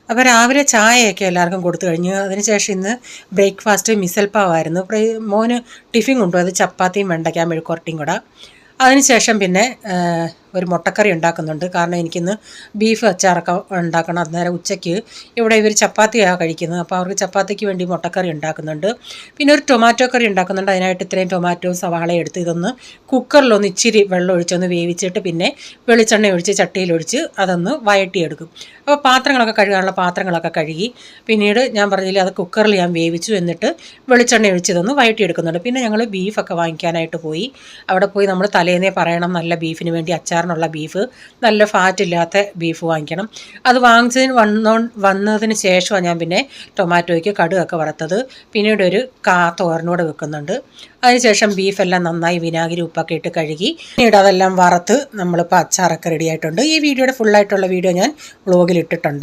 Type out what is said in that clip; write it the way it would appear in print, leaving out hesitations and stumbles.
അപ്പോൾ രാവിലെ ചായയൊക്കെ എല്ലാവർക്കും കൊടുത്തു കഴിഞ്ഞു. അതിനുശേഷം ഇന്ന് ബ്രേക്ക്ഫാസ്റ്റ് മിസൽപ്പാവായിരുന്നു. മോന് ടിഫിൻ കൊണ്ടുപോയത് ചപ്പാത്തിയും വെണ്ടയ്ക്ക മെഴുക്കുവരട്ടിയും കൂടെ. അതിനുശേഷം പിന്നെ ഒരു മുട്ടക്കറി ഉണ്ടാക്കുന്നുണ്ട്. കാരണം എനിക്കിന്ന് ബീഫ് അച്ചാറൊക്കെ ഉണ്ടാക്കണം. അന്നേരം ഉച്ചയ്ക്ക് ഇവിടെ ഇവർ ചപ്പാത്തിയാണ് കഴിക്കുന്നത്. അപ്പോൾ അവർക്ക് ചപ്പാത്തിക്ക് വേണ്ടി മുട്ടക്കറി ഉണ്ടാക്കുന്നുണ്ട്. പിന്നെ ഒരു ടൊമാറ്റോ കറി ഉണ്ടാക്കുന്നുണ്ട്. അതിനായിട്ട് ഇത്രയും ടൊമാറ്റോയും സവാളയും എടുത്ത് ഇതൊന്ന് കുക്കറിലൊന്ന് ഇച്ചിരി വെള്ളം ഒഴിച്ചൊന്ന് വേവിച്ചിട്ട് പിന്നെ വെളിച്ചെണ്ണ ഒഴിച്ച് ചട്ടിയിലൊഴിച്ച് അതൊന്ന് വഴട്ടിയെടുക്കും. അപ്പോൾ പാത്രങ്ങളൊക്കെ കഴുകാനുള്ള പാത്രങ്ങളൊക്കെ കഴുകി പിന്നീട് ഞാൻ പറഞ്ഞില്ലേ അത് കുക്കറിൽ ഞാൻ വേവിച്ചു. എന്നിട്ട് വെളിച്ചെണ്ണ ഒഴിച്ച് ഇതൊന്ന് വഴട്ടിയെടുക്കുന്നുണ്ട്. പിന്നെ ഞങ്ങൾ ബീഫൊക്കെ വാങ്ങിക്കാനായിട്ട് പോയി. അവിടെ പോയി നമ്മൾ തലേന്നേ പറയണം നല്ല ബീഫിന് വേണ്ടി അച്ചാറിനുള്ള ബീഫ് നല്ല ഫാറ്റില്ലാത്ത ബീഫ് വാങ്ങിക്കണം. അത് വന്നതിന് ശേഷമാണ് ഞാൻ പിന്നെ ടൊമാറ്റോയ്ക്ക് കടുകൊക്കെ വറുത്തത്. പിന്നീട് ഒരു തോരനൂടെ വെക്കുന്നുണ്ട്. അതിനുശേഷം ബീഫെല്ലാം നന്നായി വിനാഗിരി ഉപ്പൊക്കെ ഇട്ട് കഴുകി പിന്നീട് അതെല്ലാം വറുത്ത് നമ്മളിപ്പോൾ അച്ചാറൊക്കെ റെഡി ആയിട്ടുണ്ട്. ഈ വീഡിയോയുടെ ഫുള്ളായിട്ടുള്ള വീഡിയോ ഞാൻ വ്ളോഗിൽ ഇട്ടിട്ടുണ്ട്.